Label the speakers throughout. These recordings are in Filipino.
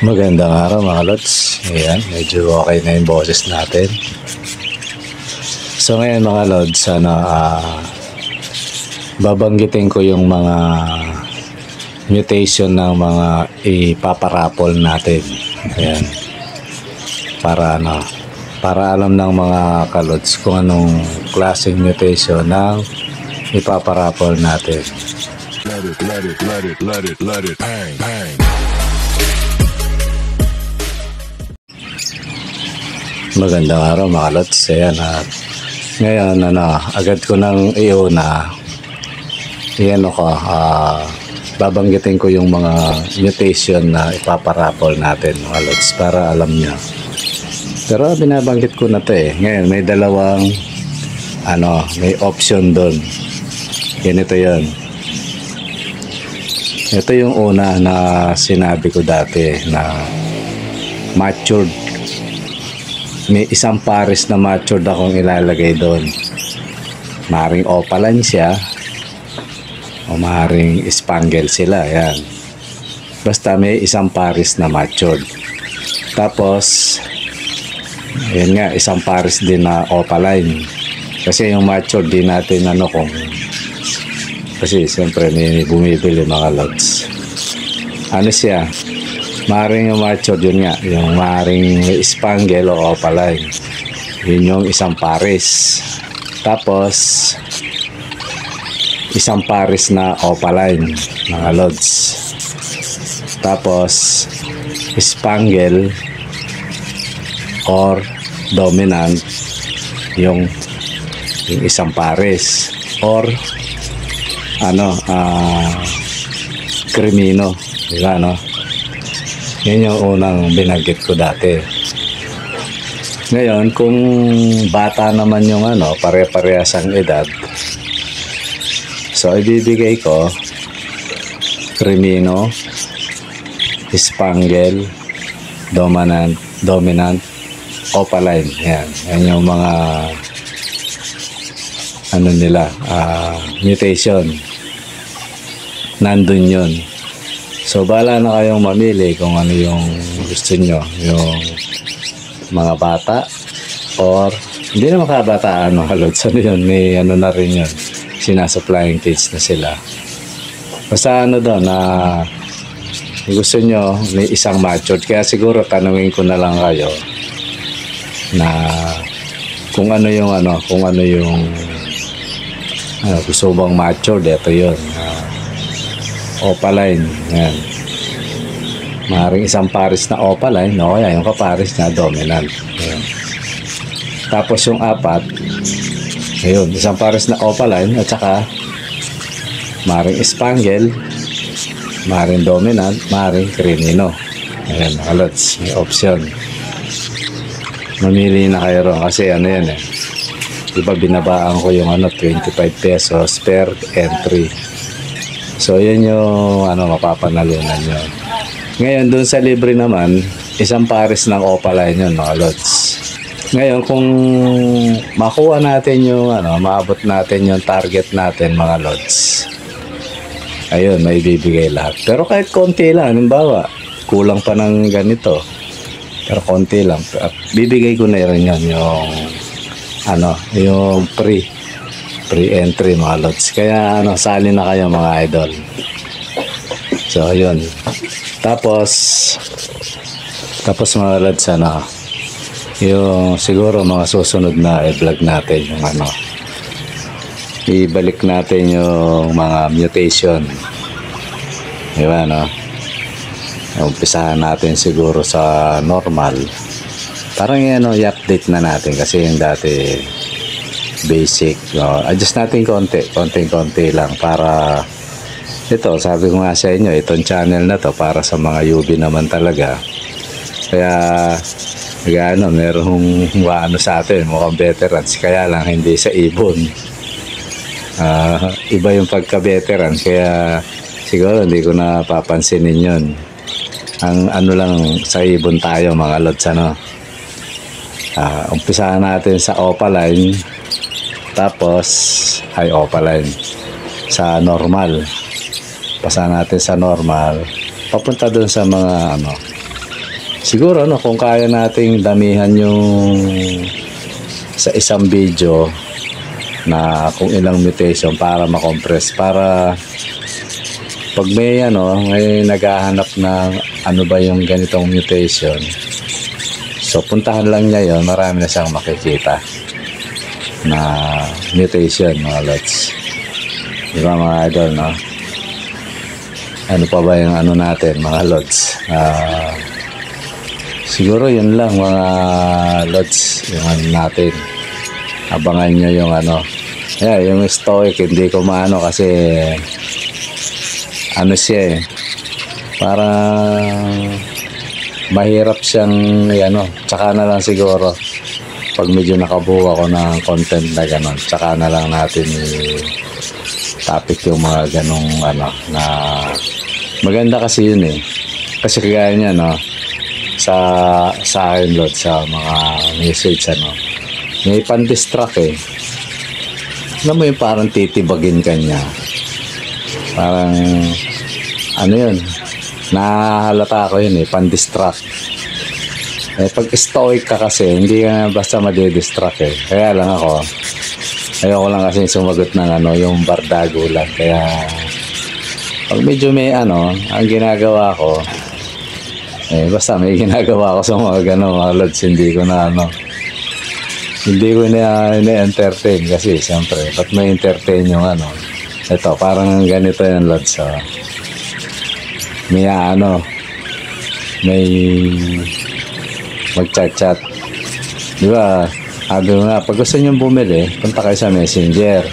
Speaker 1: Magandang araw mga lods. Ayan, medyo okay na yung boses natin. So ngayon mga lods, babanggitin ko yung mga mutation ng mga ipaparapol natin. Ayan. Para alam ng mga kalods kung anong klaseng mutation ng ipaparapol natin. Let it, bang, bang. Magandang araw mga lods. Ayan, ngayon agad ko nang iuna babanggitin ko yung mga mutation na ipaparapol natin mga lods para alam nyo. Pero binabanggit ko na to ngayon may dalawang may option doon. Ganito yun. Ito yung una na sinabi ko dati na matured. May isang pares na matured akong ilalagay doon. Maring opaline siya o maring spangle sila. Yan. Basta may isang pares na matured. Tapos yun nga, isang pares din na opaline. Kasi yung matured din natin kasi siyempre may bumibili mga lods. Ano siya? Maring yung matured, yun nga, yung maring spangle o opaline. Yun yung isang pares. Tapos isang pares na opaline mga lods. Tapos spangle or dominant yung isang pares or crimino, diba Yan yung unang binanggit ko dati. Ngayon, kung bata naman yung pare-parehas ang edad, so ibibigay ko crimino, spangle, dominant, opaline. Yan yung mga mutation. Nandun yun. So bahala na kayong mamili kung ano yung gusto nyo, yung mga bata or hindi na makabataan lods. Yun, may na rin yun, sinasupplying kids na sila. Basta na gusto nyo may isang matured, kaya siguro tanungin ko na lang kayo na kung ano yung gusto bang matured. Ito yun, opaline. Yan. Maring isang pares na opaline, kaya yung kapares na dominant. Yan. Tapos yung apat, ayun, isang pares na opaline at saka maring spangle, maring dominant, maring crimino. Ayan, lods, may option. Mamili na kayo ron kasi yan diba binabaan ko yung 25 pesos per entry. So yun yung mapapanalunan nyo. Ngayon dun sa libre naman, isang pares ng opaline yun mga lods. Ngayon kung makuha natin yung maabot natin yung target natin mga lods, ayun, may bibigay lahat. Pero kahit konti lang, halimbawa kulang pa ng ganito, pero konti lang, bibigay ko na rin yun yung pre-entry mga lods. Kaya sali na kayo mga idol. So ayun. Tapos mga lods, yung siguro mga susunod na i-vlog natin yung ibalik natin yung mga mutation, diba umpisahan natin siguro sa normal. Parang i-update na natin kasi yung dati basic, adjust natin konti lang para ito, sabi ko nga sa inyo, itong channel na to para sa mga UB naman talaga. Kaya merong sa atin, mukhang veterans, kaya lang hindi sa ibon. Iba yung pagka-veteran, kaya siguro hindi ko na papansinin yun. Ang lang sa ibon tayo mga lods. Umpisahan natin sa opaline, tapos ay opaline sa normal, pasa natin sa normal papunta dun sa mga Siguro no, kung kaya nating damihan yung sa isang video na kung ilang mutation para makompress, para pag may may naghahanap ng ano ba yung ganitong mutation, so puntahan lang niya yon, marami na siyang makikita na mutation, mga lods. Diba mga idol, no? Ano pa ba yung ano natin, mga lods? Siguro yun lang, mga lods, yung ano natin. Abangan nyo yung yung stoic, hindi ko maano kasi ano siya parang mahirap siyang tsaka na lang siguro pag medyo nakabuo ako ng content na gano'n, tsaka na lang natin topic yung mga ganong na maganda kasi yun kasi kagaya niya sa akin, Lord, sa mga message may pan-distract alam mo yung parang titibagin ka niya, parang yun, nahalata ko yun pan-distract. Pag stoic ka kasi hindi ka basta madidistract kaya lang ayoko lang kasi sumagot ng yung bardago lang, kaya pag medyo may ang ginagawa ko basta may ginagawa ko sa mga mga lods, hindi ko na-entertain kasi siyempre ba't may entertain yung ito parang ganito yung lods, may may mag-chat-chat, di ba? Sabi nga, pag gusto nyo bumili, punta kayo sa Messenger.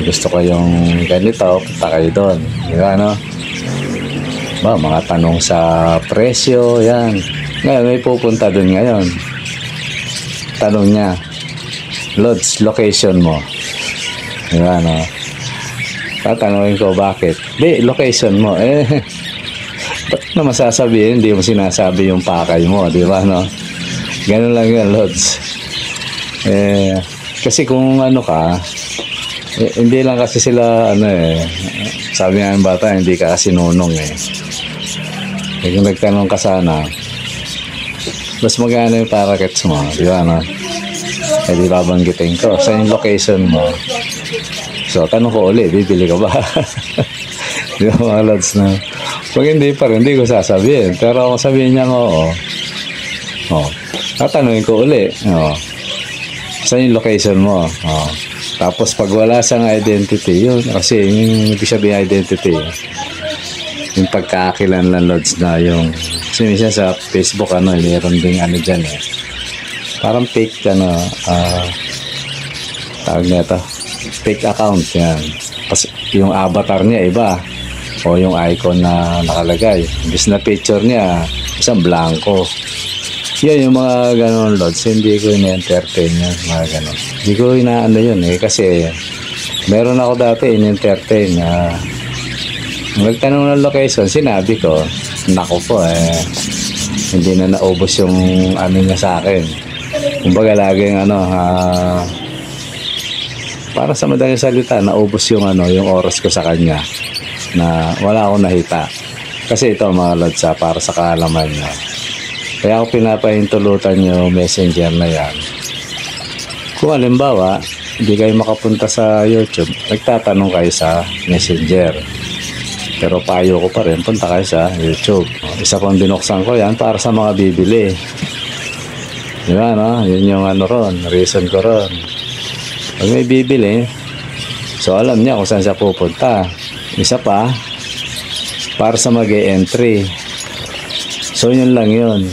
Speaker 1: Gusto ko yung ganito, punta kayo doon, di ba, mga tanong sa presyo, yan. Ngayon, may pupunta doon ngayon. Tanong niya, Lods, location mo. Di ba, tatanungin ko, bakit? Di, location mo. Ba't na masasabihin, hindi mo sinasabi yung pakay mo, di ba, Ganun lang yan, Lods. Kasi kung ka, hindi lang kasi sila, sabi nga ng bata, hindi ka kasi nunong, Kung nagtanong ka sana, mas magana yung parakets mo, di ba, di babanggitin ko, sa yung location mo. So, tanong ko ulit, bibili ka ba? Di ba, mga Lods, pag hindi pa rin, hindi ko sasabihin. Pero kung sabihin niya tatanungin ko uli. Saan yung location mo? Tapos pag wala siyang identity, yun. Kasi yung ibig sabihin identity, yung pagkakakilanlan, Lods, na yung kasi minsan sa Facebook, mayroon ding dyan, parang fake, tawag niya ito, fake account, yan. Tapos yung avatar niya, iba. O yung icon na nakalagay. Imbis na picture niya, isang blanco. Yan yung mga ganon, Lods. Hindi ko in-entertain yan, mga ganon. Hindi ko inaano yun kasi meron ako dati in-entertain nagtanong ng location, sinabi ko, nako po hindi na naubos yung niya sa akin. Kumbaga laging para sa madaling salita, naubos yung yung oras ko sa kanya na wala akong nakita. Kasi ito, mga Lods, para sa kaalaman nyo, kaya ako pinapahintulutan nyo Messenger na yan. Kung halimbawa hindi kayo makapunta sa YouTube, nagtatanong kayo sa Messenger, pero payo ko pa rin, punta kayo sa YouTube. Isa pang binuksan ko yan para sa mga bibili, di ba, yun yung ron, reason ko ron. Pag may bibili, so alam niya kung saan siya pupunta. Isa pa, para sa mag-e-entry. So yun lang yun.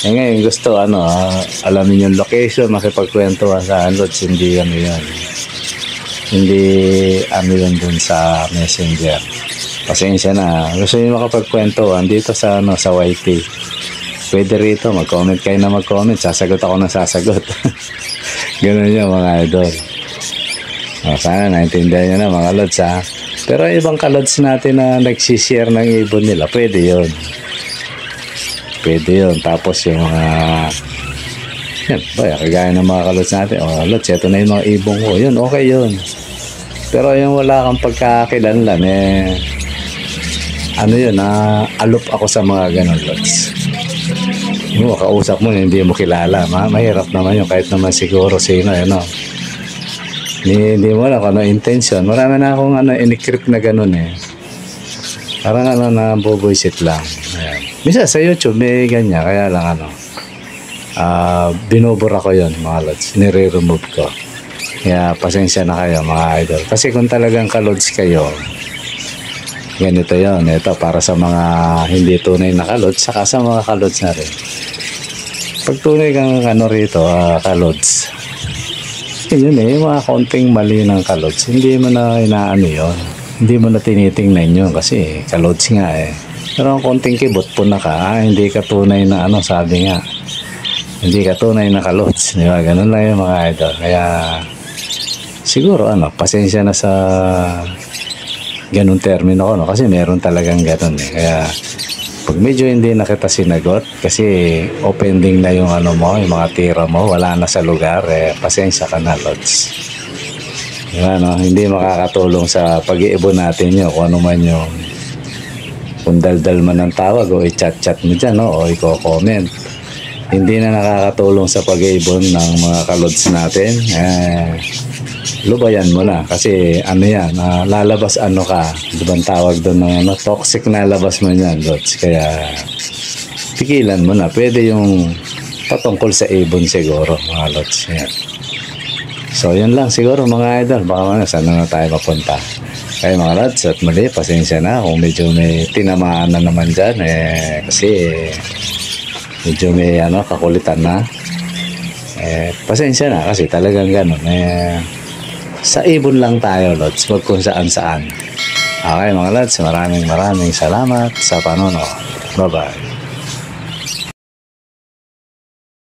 Speaker 1: Ngayon gusto alamin yung location, makipagkwentuhan sa Lods, hindi yun. Hindi yun dun sa Messenger. Pasensya na. Gusto nyo makapagkwentuhan dito sa sa YT. Pwede rito, mag-comment kayo na mag-comment. Sasagot ako ng sasagot. Ganun yun, mga idol. Sana naintindihan nyo na, mga Lods, Pero ibang ka-Lods natin na nagsishare ng ibon nila, pwede yun. Pwede yun. Tapos yung mga yan, kagaya ng mga ka-Lods natin, Lods, ito na yung mga ibon ko. Yun, okay yun. Pero yung wala kang pagkakakilanlan, yun, aloof ako sa mga ganun, Lods. Yung kausap mo, hindi mo kilala. Mahirap naman yun, kahit naman siguro sino, ano. Hindi mo alam kung ano intention. Marami na akong inikrip na ganun eh. Parang na bubuisit lang. Ayan. Misa sa YouTube may ganyan, kaya lang binubura ko yun mga lods. Nire-remove ko. Kaya pasensya na kayo mga idol. Kasi kung talagang ka-lods kayo, ganito yon. Ito para sa mga hindi tunay na ka-lods, saka sa mga ka-lods na rin. Pag tunay kang rito, ka-lods, yun yung mga konting mali ng ka-lods, hindi mo na inaano yun. Hindi mo na tinitingnan yun kasi ka-lods nga eh. Pero ang konting kibot po na ka, hindi ka tunay na sabi nga. Hindi ka tunay na ka-lods. Di ba? Ganun lang yung mga idol. Kaya siguro pasensya na sa ganun termino ko, no? Kasi meron talagang ganun eh. Kaya pag medyo hindi na kita sinagot kasi opening na yung mo, yung mga tira mo, wala na sa lugar, pasensya ka na, lods. Diba, no? Hindi makakatulong sa pag-iibon natin yun kung ano man yung kung daldal man ng tawag o i-chat-chat mo dyan, no? O i-comment. Hindi na nakakatulong sa pag-iibon ng mga kalods natin. Lubayan mo na kasi yan, lalabas ka, diba tawag doon ng toxic na labas mo yan, lods. Kaya pigilan mo na, pwede yung patungkol sa ibon siguro mga lods. Yan. So yun lang siguro mga idol, baka saan na tayo mapunta. Kaya mga lods, at mali, pasensya na kung medyo may tinamaan na naman dyan kasi medyo may kakulitan na. Pasensya na kasi talagang ganun sa ibon lang tayo, lods, wag kung saan saan. Okay mga lods, maraming salamat sa panonood. Bye bye.